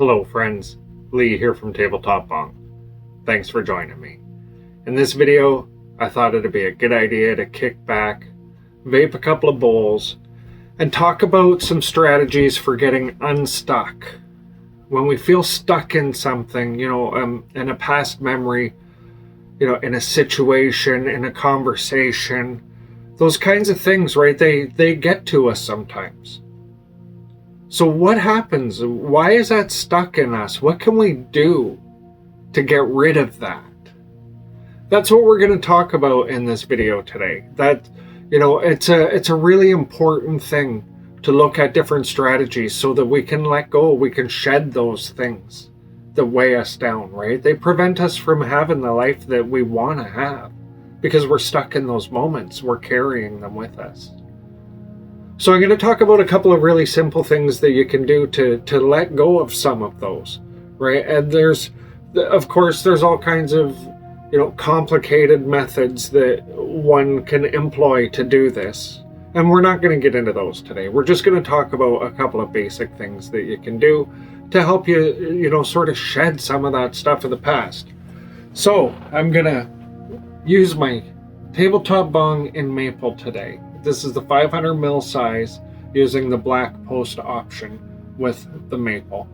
Hello friends, Lee here from TableTop Bong. Thanks for joining me. In this video, I thought it'd be a good idea to kick back, vape a couple of bowls, and talk about some strategies for getting unstuck. When we feel stuck in something, in a past memory, in a situation, in a conversation, those kinds of things, right? They get to us sometimes. So what happens? Why is that stuck in us? What can we do to get rid of that? That's what we're going to talk about in this video today. That, it's a really important thing to look at different strategies so that we can let go, we can shed those things that weigh us down, right? They prevent us from having the life that we want to have because we're stuck in those moments. We're carrying them with us. So I'm going to talk about a couple of really simple things that you can do to let go of some of those, right? And of course, there's all kinds of, complicated methods that one can employ to do this. And we're not going to get into those today. We're just going to talk about a couple of basic things that you can do to help you, sort of shed some of that stuff of the past. So I'm going to use my TableTop Bong in maple today. This is the 500 ml size using the black post option with the maple.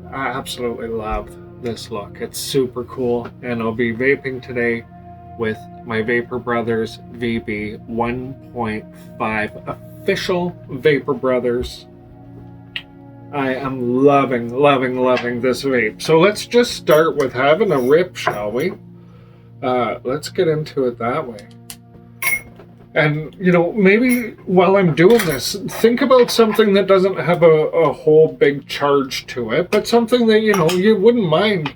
I absolutely love this look. It's super cool, and I'll be vaping today with my Vapor Brothers VB 1.5 official Vapor Brothers. I am loving this vape. So let's just start with having a rip, shall we? Let's get into it that way. And, maybe while I'm doing this, think about something that doesn't have a whole big charge to it, but something that, you wouldn't mind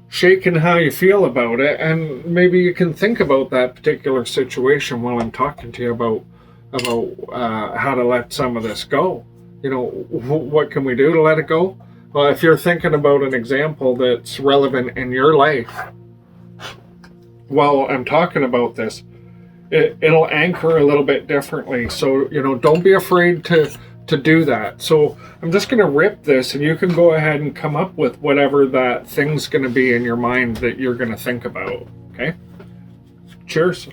shaking how you feel about it. And maybe you can think about that particular situation while I'm talking to you about how to let some of this go. What can we do to let it go? Well, if you're thinking about an example that's relevant in your life, while I'm talking about this, it'll anchor a little bit differently. So, don't be afraid to do that. So I'm just going to rip this, and you can go ahead and come up with whatever that thing's going to be in your mind that you're going to think about. Okay? Cheers.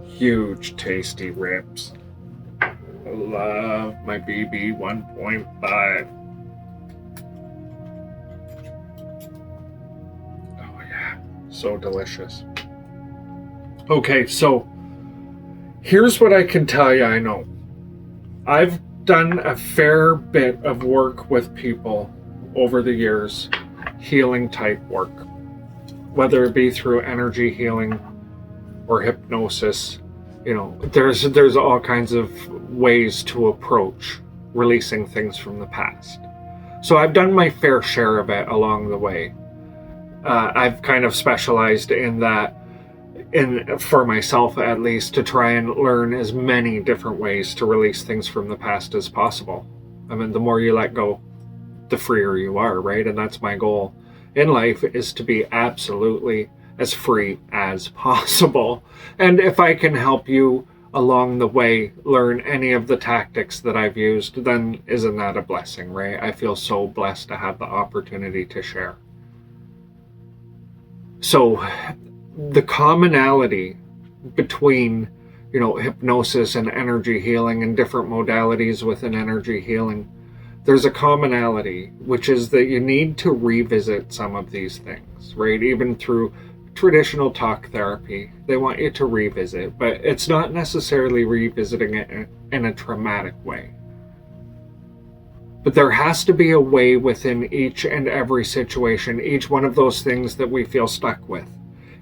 Huge, tasty rips. I love my BB 1.5. Oh yeah, so delicious. Okay, so here's what I can tell you I know. I've done a fair bit of work with people over the years, healing type work, whether it be through energy healing or hypnosis. There's all kinds of ways to approach releasing things from the past. So I've done my fair share of it along the way. I've kind of specialized in that, for myself at least, to try and learn as many different ways to release things from the past as possible. I mean, the more you let go, the freer you are, right? And that's my goal in life, is to be absolutely as free as possible. And if I can help you along the way learn any of the tactics that I've used, then isn't that a blessing, right? I feel so blessed to have the opportunity to share. So the commonality between, hypnosis and energy healing and different modalities within energy healing, there's a commonality, which is that you need to revisit some of these things, right? Even through traditional talk therapy, they want you to revisit, but it's not necessarily revisiting it in a traumatic way. But there has to be a way within each and every situation, each one of those things that we feel stuck with.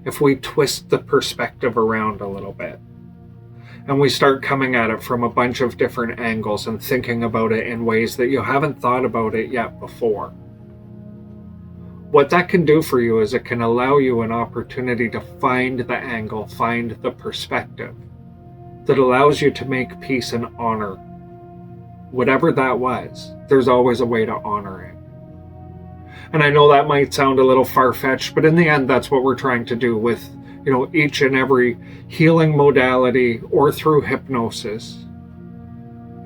If we twist the perspective around a little bit and we start coming at it from a bunch of different angles and thinking about it in ways that you haven't thought about it yet before, what that can do for you is it can allow you an opportunity to find the angle, find the perspective that allows you to make peace and honor whatever that was. There's always a way to honor it. And I know that might sound a little far-fetched, but in the end, that's what we're trying to do with, each and every healing modality or through hypnosis,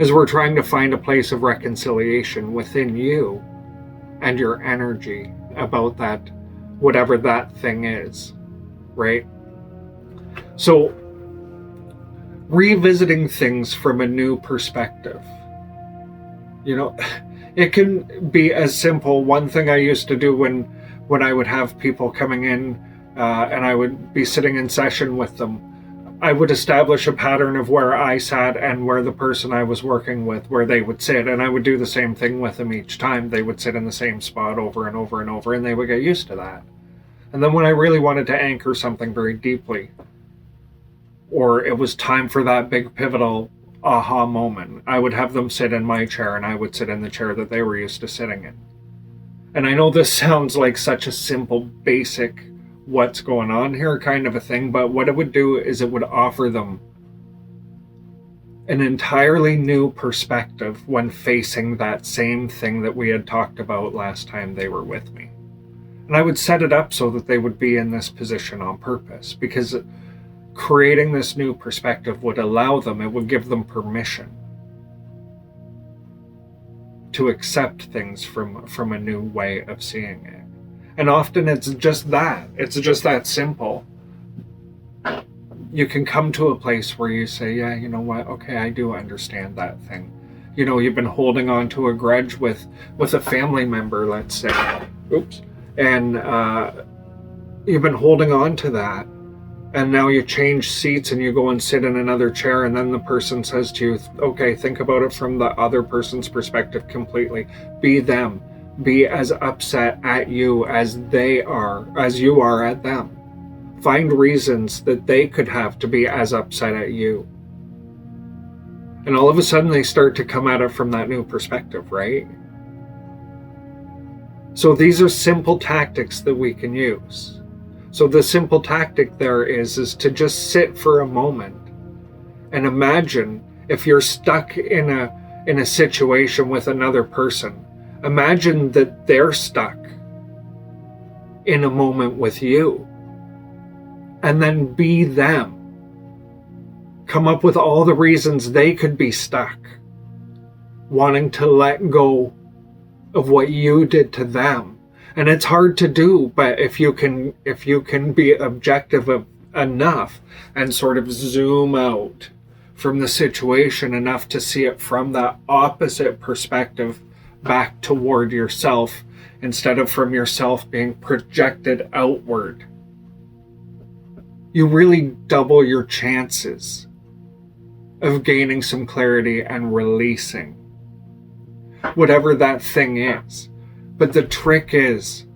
is we're trying to find a place of reconciliation within you and your energy about that, whatever that thing is, right? So, revisiting things from a new perspective. It can be as simple. One thing I used to do when I would have people coming in and I would be sitting in session with them, I would establish a pattern of where I sat and where the person I was working with, where they would sit. And I would do the same thing with them each time. They would sit in the same spot over and over and over, and they would get used to that. And then when I really wanted to anchor something very deeply, or it was time for that big pivotal aha moment, I would have them sit in my chair and I would sit in the chair that they were used to sitting in. And I know this sounds like such a simple, basic, what's going on here kind of a thing, but what it would do is it would offer them an entirely new perspective when facing that same thing that we had talked about last time they were with me. And I would set it up so that they would be in this position on purpose, because creating this new perspective would allow them, it would give them permission to accept things from a new way of seeing it. And often it's just that simple. You can come to a place where you say, yeah, you know what, okay, I do understand that thing. You've been holding on to a grudge with a family member, let's say, and you've been holding on to that. And now you change seats and you go and sit in another chair, and then the person says to you, okay, think about it from the other person's perspective completely. Be them. Be as upset at you as you are at them. Find reasons that they could have to be as upset at you. And all of a sudden they start to come at it from that new perspective, right? So these are simple tactics that we can use. So the simple tactic there is to just sit for a moment and imagine if you're stuck in a situation with another person. Imagine that they're stuck in a moment with you, and then be them. Come up with all the reasons they could be stuck, wanting to let go of what you did to them. And it's hard to do, but if you can be objective enough and sort of zoom out from the situation enough to see it from that opposite perspective back toward yourself, instead of from yourself being projected outward, you really double your chances of gaining some clarity and releasing whatever that thing is. But the trick is,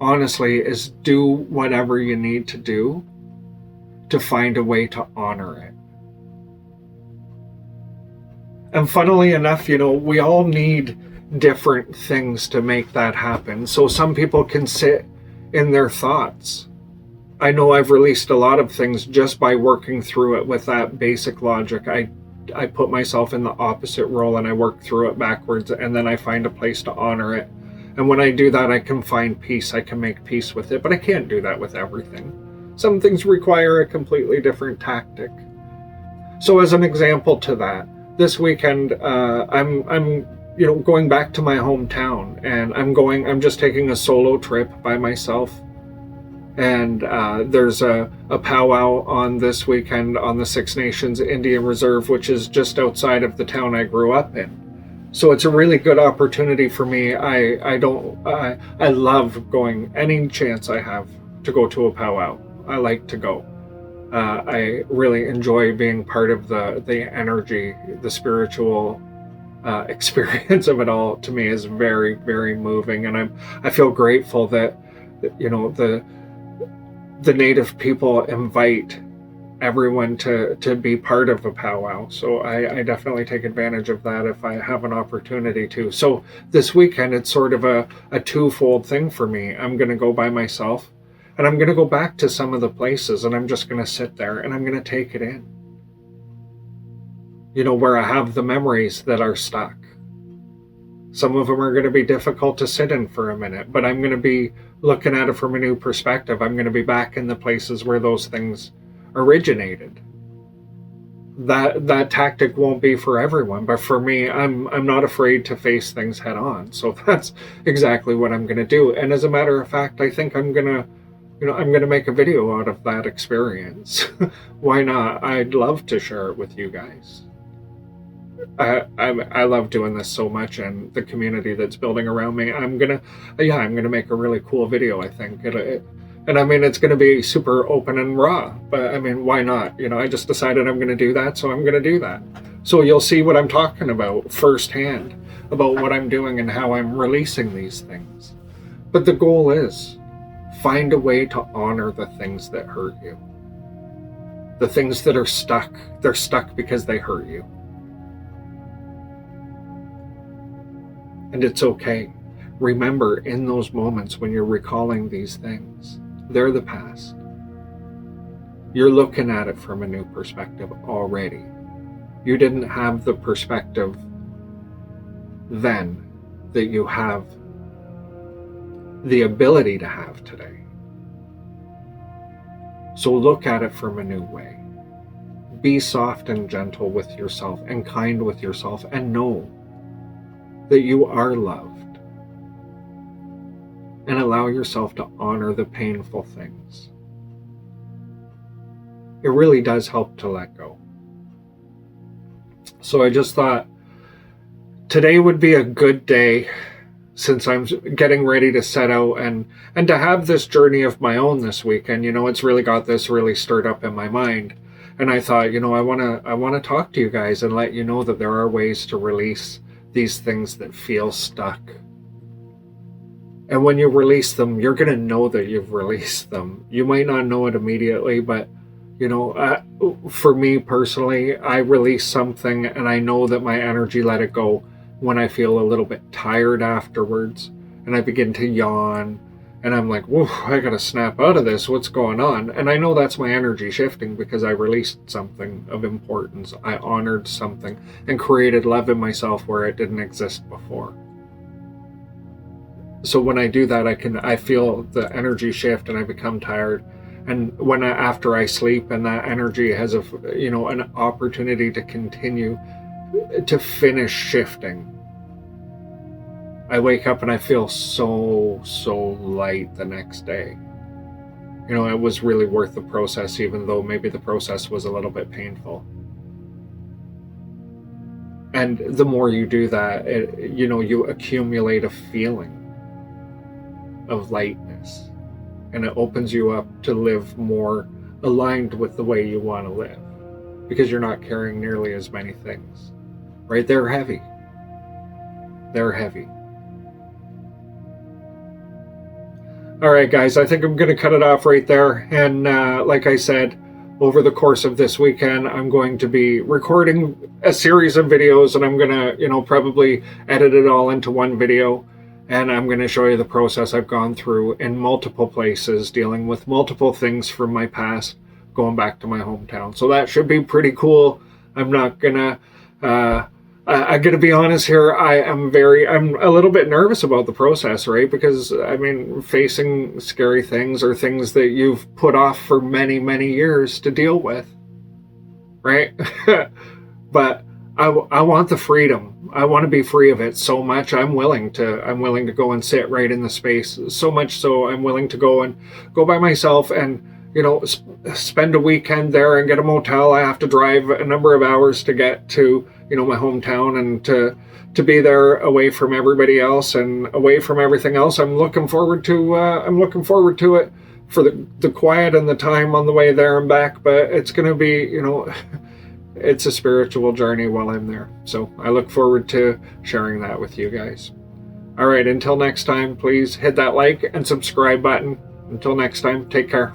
honestly, is do whatever you need to do to find a way to honor it. And funnily enough, we all need different things to make that happen. So some people can sit in their thoughts. I know I've released a lot of things just by working through it with that basic logic. I put myself in the opposite role and I work through it backwards, and then I find a place to honor it. And when I do that, I can find peace. I can make peace with it, but I can't do that with everything. Some things require a completely different tactic. So as an example to that, this weekend, I'm going back to my hometown, and I'm just taking a solo trip by myself. And there's a powwow on this weekend on the Six Nations Indian Reserve, which is just outside of the town I grew up in. So it's a really good opportunity for me. I love going any chance I have to go to a powwow. I like to go. I really enjoy being part of the energy, the spiritual experience of it all. To me is very, very moving, and I feel grateful that the native people invite everyone to be part of a powwow. So I definitely take advantage of that if I have an opportunity to. So this weekend, it's sort of a twofold thing for me. I'm going to go by myself, and I'm going to go back to some of the places, and I'm just going to sit there and I'm going to take it in. Where I have the memories that are stuck. Some of them are going to be difficult to sit in for a minute, but I'm going to be looking at it from a new perspective. I'm going to be back in the places where those things originated. That tactic won't be for everyone, but for me, I'm not afraid to face things head on. So that's exactly what I'm going to do. And as a matter of fact, I think I'm going to make a video out of that experience. Why not? I'd love to share it with you guys. I love doing this so much, and the community that's building around me. I'm gonna make a really cool video. I think and I mean, it's gonna be super open and raw, but I mean, why not? I just decided I'm gonna do that, so I'm gonna do that. So you'll see what I'm talking about firsthand, about what I'm doing and how I'm releasing these things. But the goal is find a way to honor the things that hurt you. The things that are stuck, they're stuck because they hurt you. And it's okay. Remember, in those moments when you're recalling these things, they're the past. You're looking at it from a new perspective already. You didn't have the perspective then that you have the ability to have today. So look at it from a new way. Be soft and gentle with yourself and kind with yourself, and know that you are loved. And allow yourself to honor the painful things. It really does help to let go. So I just thought today would be a good day, since I'm getting ready to set out and to have this journey of my own this weekend. It's really got this really stirred up in my mind. And I thought, I want to talk to you guys and let you know that there are ways to release these things that feel stuck. And when you release them, you're going to know that you've released them. You might not know it immediately, but for me personally, I release something and I know that my energy let it go when I feel a little bit tired afterwards, and I begin to yawn, and I'm like, whoa, I gotta snap out of this, what's going on? And I know that's my energy shifting because I released something of importance. I honored something and created love in myself where it didn't exist before. So when I do that, I feel the energy shift and I become tired. And after I sleep and that energy has an opportunity to continue to finish shifting, I wake up and I feel so light the next day. It was really worth the process, even though maybe the process was a little bit painful. And the more you do that, you accumulate a feeling of lightness, and it opens you up to live more aligned with the way you want to live, because you're not carrying nearly as many things, right? They're heavy. All right, guys, I think I'm going to cut it off right there. And like I said, over the course of this weekend, I'm going to be recording a series of videos, and I'm going to, probably edit it all into one video. And I'm going to show you the process I've gone through in multiple places, dealing with multiple things from my past, going back to my hometown. So that should be pretty cool. I'm not going to... I'm going to be honest here, I'm a little bit nervous about the process, right? Because, facing scary things or things that you've put off for many, many years to deal with, right? But I want the freedom. I want to be free of it so much. I'm willing to go and sit right in the space. So much so I'm willing to go by myself and, spend a weekend there and get a motel. I have to drive a number of hours to get to, my hometown, and to be there away from everybody else and away from everything else. I'm looking forward to it for the quiet and the time on the way there and back. But it's going to be, it's a spiritual journey while I'm there. So I look forward to sharing that with you guys. All right, until next time, please hit that like and subscribe button. Until next time, take care.